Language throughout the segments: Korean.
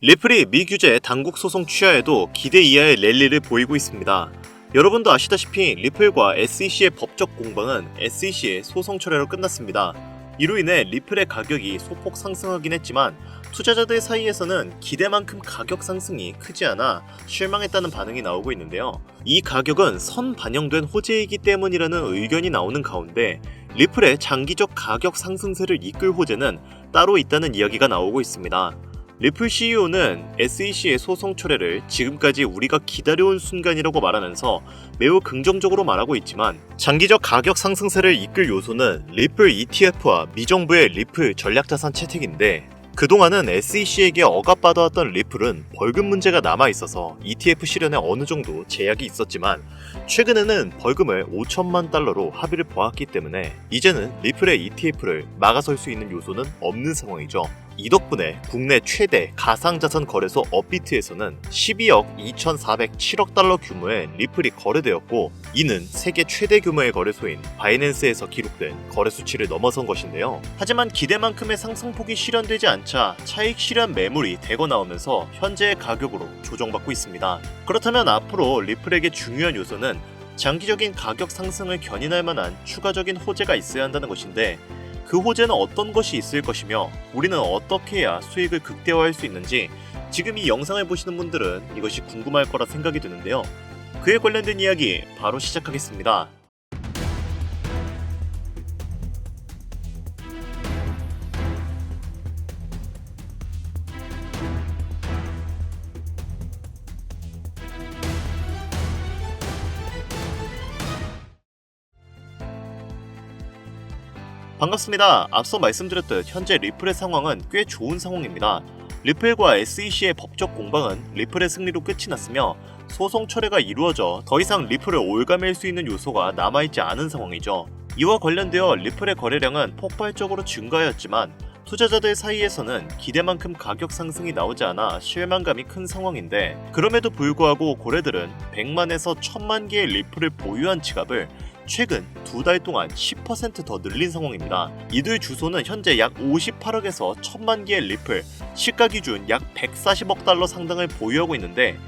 리플이 미규제 당국 소송 취하에도 기대 이하의 랠리를 보이고 있습니다. 여러분도 아시다시피 리플과 SEC의 법적 공방은 SEC의 소송 철회로 끝났습니다. 이로 인해 리플의 가격이 소폭 상승하긴 했지만 투자자들 사이에서는 기대만큼 가격 상승이 크지 않아 실망했다는 반응이 나오고 있는데요. 이 가격은 선 반영된 호재이기 때문이라는 의견이 나오는 가운데 리플의 장기적 가격 상승세를 이끌 호재는 따로 있다는 이야기가 나오고 있습니다. 리플 CEO는 SEC의 소송 철회를 지금까지 우리가 기다려온 순간이라고 말하면서 매우 긍정적으로 말하고 있지만 장기적 가격 상승세를 이끌 요소는 리플 ETF와 미정부의 리플 전략자산 채택인데 그동안은 SEC에게 억압받아왔던 리플은 벌금 문제가 남아있어서 ETF 실현에 어느 정도 제약이 있었지만 최근에는 벌금을 5천만 달러로 합의를 보았기 때문에 이제는 리플의 ETF를 막아설 수 있는 요소는 없는 상황이죠. 이 덕분에 국내 최대 가상자산 거래소 업비트에서는 12억 2,407억 달러 규모의 리플이 거래되었고 이는 세계 최대 규모의 거래소인 바이낸스에서 기록된 거래 수치를 넘어선 것인데요. 하지만 기대만큼의 상승폭이 실현되지 않자 차익 실현 매물이 대거 나오면서 현재의 가격으로 조정받고 있습니다. 그렇다면 앞으로 리플에게 중요한 요소는 장기적인 가격 상승을 견인할 만한 추가적인 호재가 있어야 한다는 것인데 그 호재는 어떤 것이 있을 것이며 우리는 어떻게 해야 수익을 극대화할 수 있는지 지금 이 영상을 보시는 분들은 이것이 궁금할 거라 생각이 드는데요. 그에 관련된 이야기 바로 시작하겠습니다. 반갑습니다. 앞서 말씀드렸듯 현재 리플의 상황은 꽤 좋은 상황입니다. 리플과 SEC의 법적 공방은 리플의 승리로 끝이 났으며 소송 철회가 이루어져 더 이상 리플을 올가맬 수 있는 요소가 남아있지 않은 상황이죠. 이와 관련되어 리플의 거래량은 폭발적으로 증가하였지만 투자자들 사이에서는 기대만큼 가격 상승이 나오지 않아 실망감이 큰 상황인데 그럼에도 불구하고 고래들은 100만에서 1000만 개의 리플을 보유한 지갑을 최근 2달 동안 10% 더 늘린 상황입니다. 이들 주소는 현재 약 58억에서 1000만 개의 리플, 시가 기준 약 140억 달러 상당을 보유하고 있는데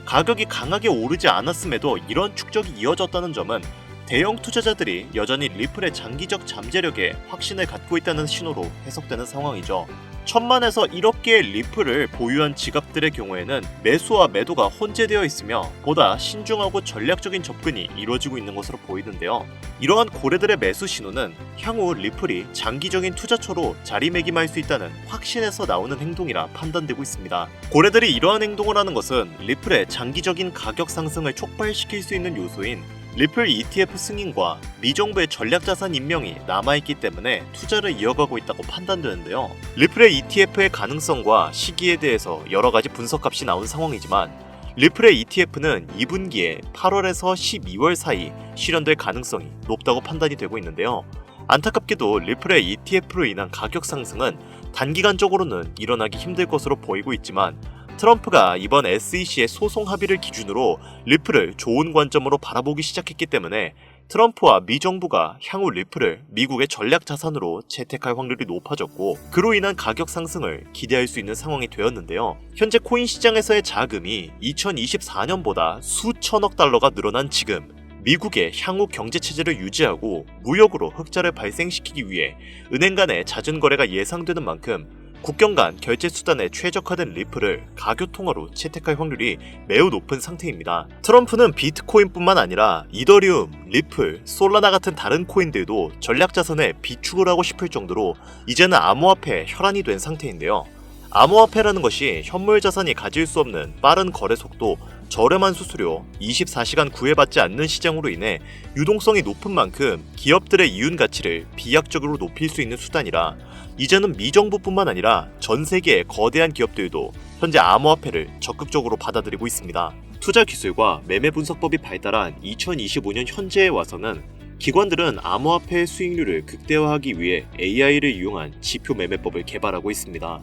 가격이 강하게 오르지 않았음에도 이런 축적이 이어졌다는 점은 대형 투자자들이 여전히 리플의 장기적 잠재력에 확신을 갖고 있다는 신호로 해석되는 상황이죠. 1000만에서 1억 개의 리플을 보유한 지갑들의 경우에는 매수와 매도가 혼재되어 있으며 보다 신중하고 전략적인 접근이 이루어지고 있는 것으로 보이는데요. 이러한 고래들의 매수 신호는 향후 리플이 장기적인 투자처로 자리매김할 수 있다는 확신에서 나오는 행동이라 판단되고 있습니다. 고래들이 이러한 행동을 하는 것은 리플의 장기적인 가격 상승을 촉발시킬 수 있는 요소인 리플 ETF 승인과 미정부의 전략자산 임명이 남아있기 때문에 투자를 이어가고 있다고 판단되는데요. 리플의 ETF의 가능성과 시기에 대해서 여러가지 분석값이 나온 상황이지만 리플의 ETF는 2분기에 8월에서 12월 사이 실현될 가능성이 높다고 판단이 되고 있는데요. 안타깝게도 리플의 ETF로 인한 가격 상승은 단기간적으로는 일어나기 힘들 것으로 보이고 있지만 트럼프가 이번 SEC의 소송 합의를 기준으로 리플을 좋은 관점으로 바라보기 시작했기 때문에 트럼프와 미 정부가 향후 리플을 미국의 전략 자산으로 채택할 확률이 높아졌고 그로 인한 가격 상승을 기대할 수 있는 상황이 되었는데요. 현재 코인 시장에서의 자금이 2024년보다 수천억 달러가 늘어난 지금 미국의 향후 경제 체제를 유지하고 무역으로 흑자를 발생시키기 위해 은행 간의 잦은 거래가 예상되는 만큼 국경 간 결제 수단에 최적화된 리플을 가교통화로 채택할 확률이 매우 높은 상태입니다. 트럼프는 비트코인뿐만 아니라 이더리움, 리플, 솔라나 같은 다른 코인들도 전략자산에 비축을 하고 싶을 정도로 이제는 암호화폐에 혈안이 된 상태인데요. 암호화폐라는 것이 현물 자산이 가질 수 없는 빠른 거래 속도, 저렴한 수수료, 24시간 구애받지 않는 시장으로 인해 유동성이 높은 만큼 기업들의 이윤 가치를 비약적으로 높일 수 있는 수단이라 이제는 미정부뿐만 아니라 전 세계의 거대한 기업들도 현재 암호화폐를 적극적으로 받아들이고 있습니다. 투자 기술과 매매 분석법이 발달한 2025년 현재에 와서는 기관들은 암호화폐의 수익률을 극대화하기 위해 AI를 이용한 지표 매매법을 개발하고 있습니다.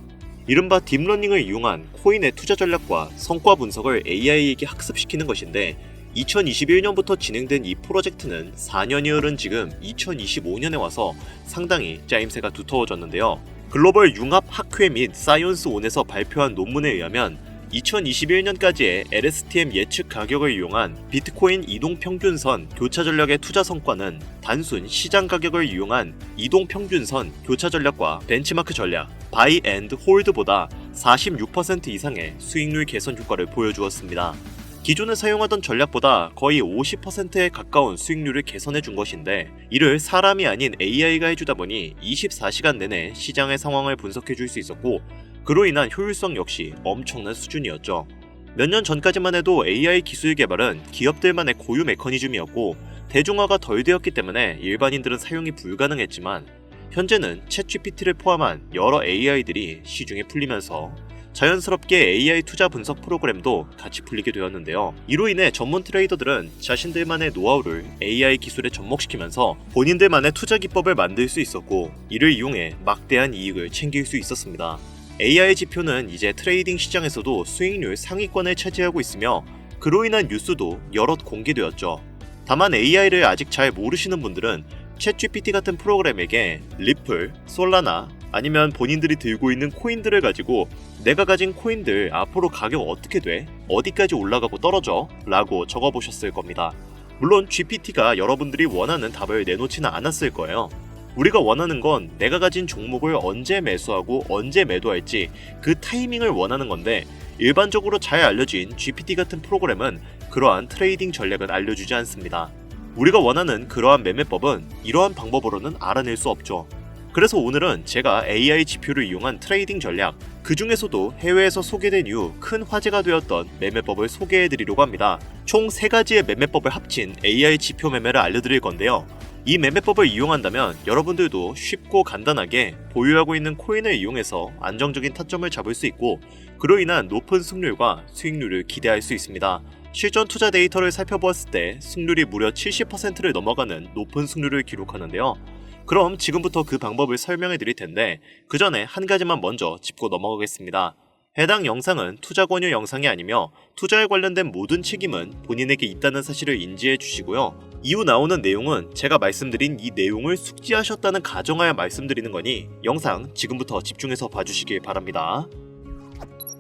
이른바 딥러닝을 이용한 코인의 투자 전략과 성과 분석을 AI에게 학습시키는 것인데 2021년부터 진행된 이 프로젝트는 4년이 흐른 지금 2025년에 와서 상당히 짜임새가 두터워졌는데요. 글로벌 융합 학회 및 사이언스 온에서 발표한 논문에 의하면 2021년까지의 LSTM 예측 가격을 이용한 비트코인 이동평균선 교차 전략의 투자 성과는 단순 시장 가격을 이용한 이동평균선 교차 전략과 벤치마크 전략, 바이 앤드 홀드보다 46% 이상의 수익률 개선 효과를 보여주었습니다. 기존에 사용하던 전략보다 거의 50%에 가까운 수익률을 개선해 준 것인데, 이를 사람이 아닌 AI가 해주다 보니 24시간 내내 시장의 상황을 분석해 줄 수 있었고, 그로 인한 효율성 역시 엄청난 수준이었죠. 몇 년 전까지만 해도 AI 기술 개발은 기업들만의 고유 메커니즘이었고 대중화가 덜 되었기 때문에 일반인들은 사용이 불가능했지만, 현재는 챗GPT를 포함한 여러 AI들이 시중에 풀리면서 자연스럽게 AI 투자 분석 프로그램도 같이 풀리게 되었는데요. 이로 인해 전문 트레이더들은 자신들만의 노하우를 AI 기술에 접목시키면서 본인들만의 투자 기법을 만들 수 있었고, 이를 이용해 막대한 이익을 챙길 수 있었습니다. AI 지표는 이제 트레이딩 시장에서도 수익률 상위권을 차지하고 있으며, 그로 인한 뉴스도 여럿 공개되었죠. 다만 AI를 아직 잘 모르시는 분들은 챗GPT 같은 프로그램에게 리플, 솔라나 아니면 본인들이 들고 있는 코인들을 가지고 내가 가진 코인들 앞으로 가격 어떻게 돼? 어디까지 올라가고 떨어져? 라고 적어보셨을 겁니다. 물론 GPT가 여러분들이 원하는 답을 내놓지는 않았을 거예요. 우리가 원하는 건 내가 가진 종목을 언제 매수하고 언제 매도할지 그 타이밍을 원하는 건데, 일반적으로 잘 알려진 GPT 같은 프로그램은 그러한 트레이딩 전략은 알려주지 않습니다. 우리가 원하는 그러한 매매법은 이러한 방법으로는 알아낼 수 없죠. 그래서 오늘은 제가 AI 지표를 이용한 트레이딩 전략, 그 중에서도 해외에서 소개된 이후 큰 화제가 되었던 매매법을 소개해드리려고 합니다. 총 3가지의 매매법을 합친 AI 지표 매매를 알려드릴 건데요. 이 매매법을 이용한다면 여러분들도 쉽고 간단하게 보유하고 있는 코인을 이용해서 안정적인 타점을 잡을 수 있고, 그로 인한 높은 승률과 수익률을 기대할 수 있습니다. 실전 투자 데이터를 살펴보았을 때 승률이 무려 70%를 넘어가는 높은 승률을 기록하는데요. 그럼 지금부터 그 방법을 설명해 드릴 텐데, 그 전에 한 가지만 먼저 짚고 넘어가겠습니다. 해당 영상은 투자 권유 영상이 아니며 투자에 관련된 모든 책임은 본인에게 있다는 사실을 인지해 주시고요. 이후 나오는 내용은 제가 말씀드린 이 내용을 숙지하셨다는 가정하에 말씀드리는 거니 영상 지금부터 집중해서 봐주시길 바랍니다.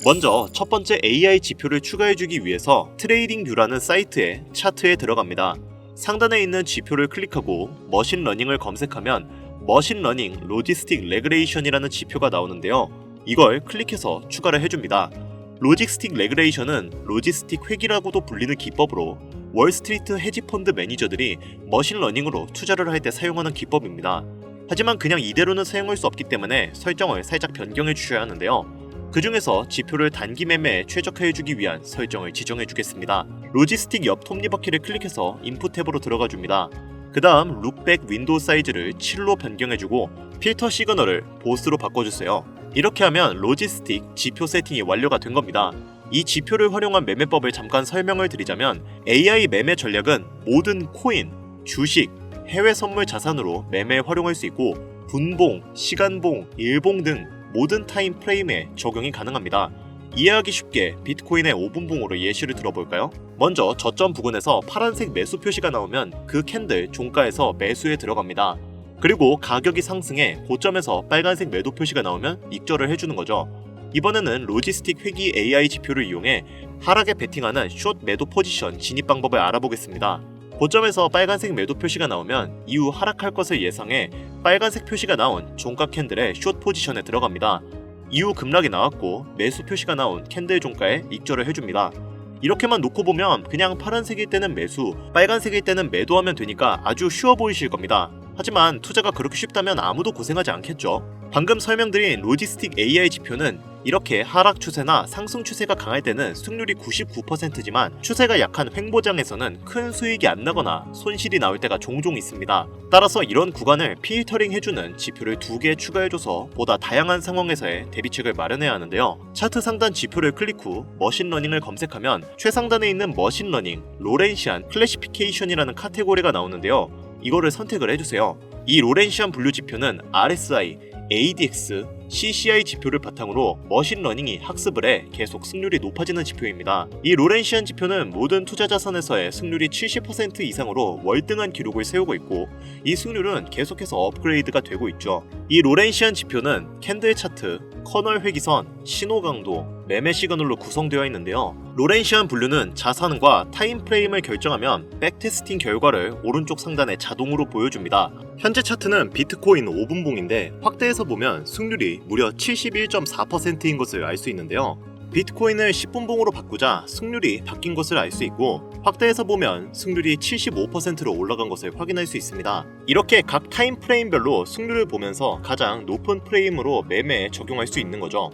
먼저 첫 번째 AI 지표를 추가해주기 위해서 트레이딩뷰라는 사이트의 차트에 들어갑니다. 상단에 있는 지표를 클릭하고 머신러닝을 검색하면 머신러닝 로지스틱 레그레이션이라는 지표가 나오는데요. 이걸 클릭해서 추가를 해줍니다. 로지스틱 레그레이션은 로지스틱 회귀라고도 불리는 기법으로 월스트리트 헤지펀드 매니저들이 머신러닝으로 투자를 할 때 사용하는 기법입니다. 하지만 그냥 이대로는 사용할 수 없기 때문에 설정을 살짝 변경해 주셔야 하는데요. 그 중에서 지표를 단기 매매에 최적화해주기 위한 설정을 지정해주겠습니다. 로지스틱 옆 톱니바퀴를 클릭해서 인풋 탭으로 들어가 줍니다. 그 다음 룩백 윈도우 사이즈를 7로 변경해주고 필터 시그널을 보스로 바꿔주세요. 이렇게 하면 로지스틱 지표 세팅이 완료가 된 겁니다. 이 지표를 활용한 매매법을 잠깐 설명을 드리자면, AI 매매 전략은 모든 코인, 주식, 해외 선물 자산으로 매매에 활용할 수 있고 분봉, 시간봉, 일봉 등 모든 타임 프레임에 적용이 가능합니다. 이해하기 쉽게 비트코인의 5분봉으로 예시를 들어볼까요? 먼저 저점 부근에서 파란색 매수 표시가 나오면 그 캔들 종가에서 매수에 들어갑니다. 그리고 가격이 상승해 고점에서 빨간색 매도 표시가 나오면 익절을 해주는 거죠. 이번에는 로지스틱 회귀 AI 지표를 이용해 하락에 베팅하는 숏 매도 포지션 진입 방법을 알아보겠습니다. 고점에서 빨간색 매도 표시가 나오면 이후 하락할 것을 예상해 빨간색 표시가 나온 종가 캔들의 숏 포지션에 들어갑니다. 이후 급락이 나왔고 매수 표시가 나온 캔들 종가에 익절을 해줍니다. 이렇게만 놓고 보면 그냥 파란색일 때는 매수, 빨간색일 때는 매도하면 되니까 아주 쉬워 보이실 겁니다. 하지만 투자가 그렇게 쉽다면 아무도 고생하지 않겠죠. 방금 설명드린 로지스틱 AI 지표는 이렇게 하락 추세나 상승 추세가 강할 때는 승률이 99%지만 추세가 약한 횡보장에서는 큰 수익이 안 나거나 손실이 나올 때가 종종 있습니다. 따라서 이런 구간을 필터링 해주는 지표를 2개 추가해줘서 보다 다양한 상황에서의 대비책을 마련해야 하는데요. 차트 상단 지표를 클릭 후 머신러닝을 검색하면 최상단에 있는 머신러닝, 로렌시안 클래시피케이션이라는 카테고리가 나오는데요. 이거를 선택을 해주세요. 이 로렌시안 분류 지표는 RSI, ADX, CCI 지표를 바탕으로 머신러닝이 학습을 해 계속 승률이 높아지는 지표입니다. 이 로렌시안 지표는 모든 투자 자산에서의 승률이 70% 이상으로 월등한 기록을 세우고 있고 이 승률은 계속해서 업그레이드가 되고 있죠. 이 로렌시안 지표는 캔들 차트, 커널 회기선, 신호 강도, 매매 시그널로 구성되어 있는데요. 로렌시안 분류는 자산과 타임프레임을 결정하면 백테스팅 결과를 오른쪽 상단에 자동으로 보여줍니다. 현재 차트는 비트코인 5분봉인데 확대해서 보면 승률이 무려 71.4%인 것을 알 수 있는데요. 비트코인을 10분봉으로 바꾸자 승률이 바뀐 것을 알 수 있고 확대해서 보면 승률이 75%로 올라간 것을 확인할 수 있습니다. 이렇게 각 타임 프레임별로 승률을 보면서 가장 높은 프레임으로 매매에 적용할 수 있는 거죠.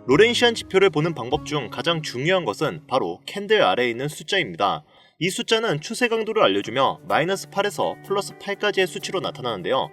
로렌시안 지표를 보는 방법 중 가장 중요한 것은 바로 캔들 아래에 있는 숫자입니다. 이 숫자는 추세 강도를 알려주며 마이너스 8에서 플러스 8까지의 수치로 나타나는데요.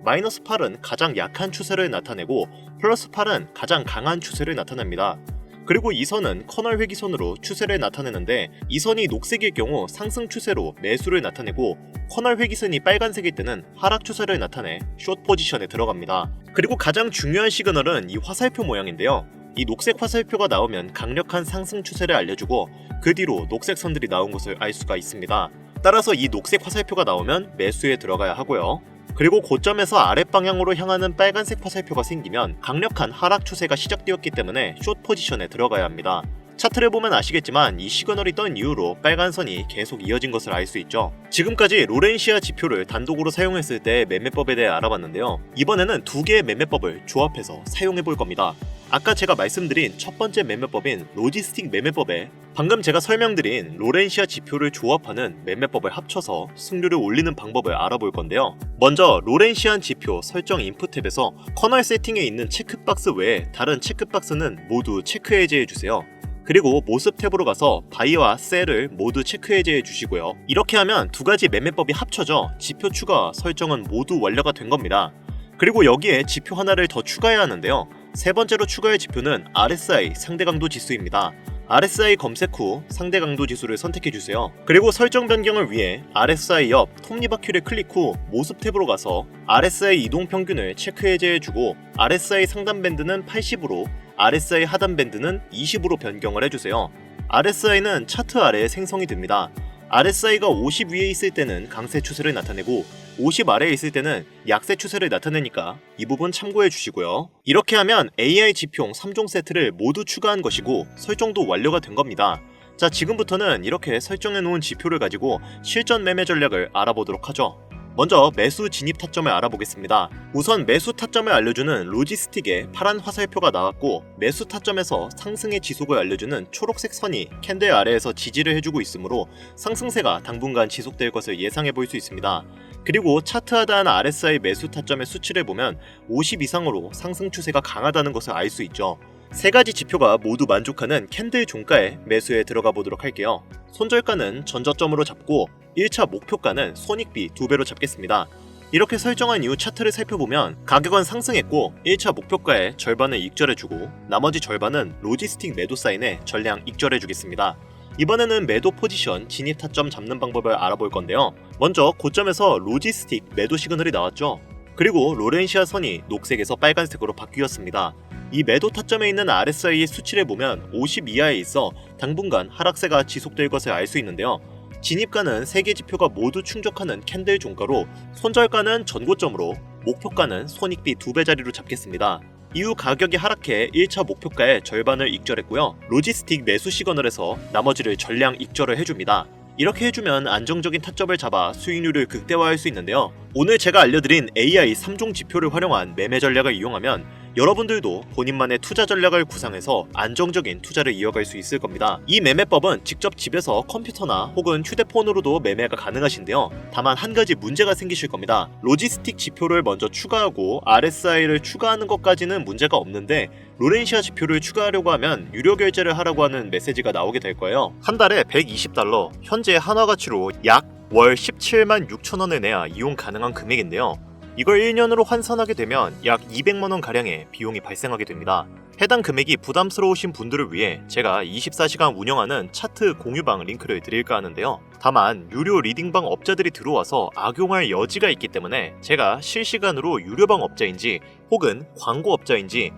마이너스 8은 가장 약한 추세를 나타내고 플러스 8은 가장 강한 추세를 나타냅니다. 그리고 이 선은 커널 회기선으로 추세를 나타내는데 이 선이 녹색일 경우 상승 추세로 매수를 나타내고 커널 회기선이 빨간색일 때는 하락 추세를 나타내 숏 포지션에 들어갑니다. 그리고 가장 중요한 시그널은 이 화살표 모양인데요. 이 녹색 화살표가 나오면 강력한 상승 추세를 알려주고 그 뒤로 녹색 선들이 나온 것을 알 수가 있습니다. 따라서 이 녹색 화살표가 나오면 매수에 들어가야 하고요. 그리고 고점에서 아랫방향으로 향하는 빨간색 화살표가 생기면 강력한 하락 추세가 시작되었기 때문에 숏 포지션에 들어가야 합니다. 차트를 보면 아시겠지만 이 시그널이 떤 이후로 빨간 선이 계속 이어진 것을 알 수 있죠. 지금까지 로렌시아 지표를 단독으로 사용했을 때 매매법에 대해 알아봤는데요. 이번에는 두 개의 매매법을 조합해서 사용해 볼 겁니다. 아까 제가 말씀드린 첫 번째 매매법인 로지스틱 매매법에 방금 제가 설명드린 로렌시아 지표를 조합하는 매매법을 합쳐서 승률을 올리는 방법을 알아볼 건데요. 먼저 로렌시안 지표 설정 인풋 탭에서 커널 세팅에 있는 체크박스 외에 다른 체크박스는 모두 체크 해제해 주세요. 그리고 모습 탭으로 가서 바이와 셀을 모두 체크 해제해 주시고요. 이렇게 하면 두 가지 매매법이 합쳐져 지표 추가 설정은 모두 완료가 된 겁니다. 그리고 여기에 지표 하나를 더 추가해야 하는데요. 세 번째로 추가할 지표는 RSI 상대강도 지수입니다. RSI 검색 후 상대강도 지수를 선택해주세요. 그리고 설정 변경을 위해 RSI 옆 톱니바퀴를 클릭 후 모습 탭으로 가서 RSI 이동평균을 체크 해제해주고 RSI 상단 밴드는 80으로 RSI 하단 밴드는 20으로 변경을 해주세요. RSI는 차트 아래에 생성이 됩니다. RSI가 50 위에 있을 때는 강세 추세를 나타내고 50 아래에 있을 때는 약세 추세를 나타내니까 이 부분 참고해 주시고요. 이렇게 하면 AI 지표용 3종 세트를 모두 추가한 것이고 설정도 완료가 된 겁니다. 자, 지금부터는 이렇게 설정해 놓은 지표를 가지고 실전 매매 전략을 알아보도록 하죠. 먼저 매수 진입 타점을 알아보겠습니다. 우선 매수 타점을 알려주는 로지스틱에 파란 화살표가 나왔고 매수 타점에서 상승의 지속을 알려주는 초록색 선이 캔들 아래에서 지지를 해주고 있으므로 상승세가 당분간 지속될 것을 예상해 볼 수 있습니다. 그리고 차트 하단 RSI 매수 타점의 수치를 보면 50 이상으로 상승 추세가 강하다는 것을 알 수 있죠. 세 가지 지표가 모두 만족하는 캔들 종가에 매수에 들어가 보도록 할게요. 손절가는 전저점으로 잡고 1차 목표가는 손익비 2배로 잡겠습니다. 이렇게 설정한 이후 차트를 살펴보면 가격은 상승했고 1차 목표가의 절반을 익절해주고 나머지 절반은 로지스틱 매도 사인에 전량 익절해주겠습니다. 이번에는 매도 포지션 진입 타점 잡는 방법을 알아볼 건데요. 먼저 고점에서 로지스틱 매도 시그널이 나왔죠. 그리고 로렌시아 선이 녹색에서 빨간색으로 바뀌었습니다. 이 매도 타점에 있는 RSI의 수치를 보면 50 이하에 있어 당분간 하락세가 지속될 것을 알 수 있는데요. 진입가는 3개 지표가 모두 충족하는 캔들 종가로 손절가는 전고점으로 목표가는 손익비 2배 자리로 잡겠습니다. 이후 가격이 하락해 1차 목표가의 절반을 익절했고요. 로지스틱 매수 시그널에서 나머지를 전량 익절을 해줍니다. 이렇게 해주면 안정적인 타점을 잡아 수익률을 극대화할 수 있는데요. 오늘 제가 알려드린 AI 3종 지표를 활용한 매매 전략을 이용하면 여러분들도 본인만의 투자 전략을 구상해서 안정적인 투자를 이어갈 수 있을 겁니다. 이 매매법은 직접 집에서 컴퓨터나 혹은 휴대폰으로도 매매가 가능하신데요. 다만 한 가지 문제가 생기실 겁니다. 로지스틱 지표를 먼저 추가하고 RSI를 추가하는 것까지는 문제가 없는데 로렌시아 지표를 추가하려고 하면 유료 결제를 하라고 하는 메시지가 나오게 될 거예요. 한 달에 $120, 현재 한화 가치로 약 월 17만 6천 원을 내야 이용 가능한 금액인데요. 이걸 1년으로 환산하게 되면 약 200만 원 가량의 비용이 발생하게 됩니다. 해당 금액이 부담스러우신 분들을 위해 제가 24시간 운영하는 차트 공유방 링크를 드릴까 하는데요. 다만 유료 리딩방 업자들이 들어와서 악용할 여지가 있기 때문에 제가 실시간으로 유료방 업자인지 혹은 광고 업자인지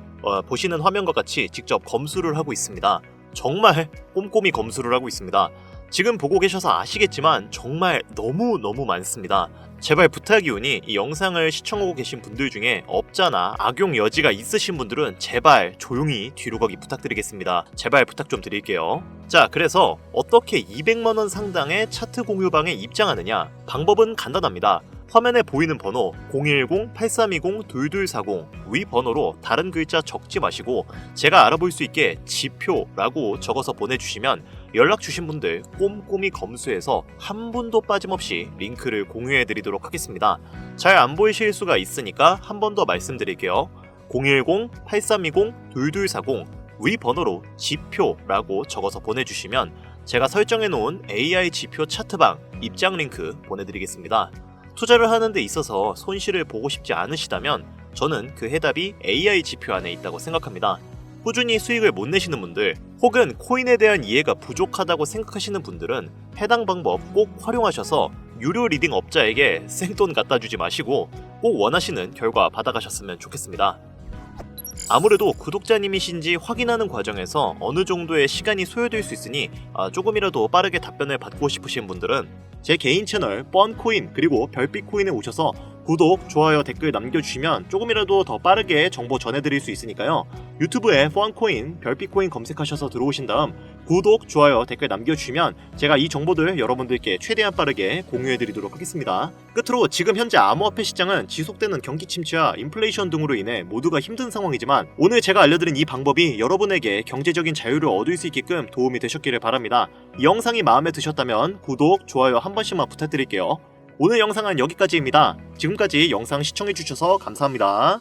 보시는 화면과 같이 직접 검수를 하고 있습니다. 정말 꼼꼼히 검수를 하고 있습니다. 지금 보고 계셔서 아시겠지만 정말 너무 많습니다. 제발 부탁이오니 이 영상을 시청하고 계신 분들 중에 업자나 악용 여지가 있으신 분들은 제발 조용히 뒤로 가기 부탁드리겠습니다. 제발 부탁 좀 드릴게요. 자, 그래서 어떻게 200만원 상당의 차트 공유방에 입장하느냐? 방법은 간단합니다. 화면에 보이는 번호 010-8320-2240 위 번호로 다른 글자 적지 마시고 제가 알아볼 수 있게 지표라고 적어서 보내주시면 연락 주신 분들 꼼꼼히 검수해서 한 분도 빠짐없이 링크를 공유해드리도록 하겠습니다. 잘 안 보이실 수가 있으니까 한 번 더 말씀드릴게요. 010-8320-2240 위 번호로 지표라고 적어서 보내주시면 제가 설정해놓은 AI 지표 차트방 입장 링크 보내드리겠습니다. 투자를 하는 데 있어서 손실을 보고 싶지 않으시다면 저는 그 해답이 AI 지표 안에 있다고 생각합니다. 꾸준히 수익을 못 내시는 분들 혹은 코인에 대한 이해가 부족하다고 생각하시는 분들은 해당 방법 꼭 활용하셔서 유료 리딩 업자에게 생돈 갖다 주지 마시고 꼭 원하시는 결과 받아가셨으면 좋겠습니다. 아무래도 구독자님이신지 확인하는 과정에서 어느 정도의 시간이 소요될 수 있으니 조금이라도 빠르게 답변을 받고 싶으신 분들은 제 개인 채널 뻔코인 그리고 별빛코인에 오셔서 구독, 좋아요, 댓글 남겨주시면 조금이라도 더 빠르게 정보 전해드릴 수 있으니까요. 유튜브에 뻔코인, 별빛코인 검색하셔서 들어오신 다음 구독, 좋아요, 댓글 남겨주시면 제가 이 정보들 여러분들께 최대한 빠르게 공유해드리도록 하겠습니다. 끝으로 지금 현재 암호화폐 시장은 지속되는 경기 침체와 인플레이션 등으로 인해 모두가 힘든 상황이지만 오늘 제가 알려드린 이 방법이 여러분에게 경제적인 자유를 얻을 수 있게끔 도움이 되셨기를 바랍니다. 이 영상이 마음에 드셨다면 구독, 좋아요 한 번씩만 부탁드릴게요. 오늘 영상은 여기까지입니다. 지금까지 영상 시청해주셔서 감사합니다.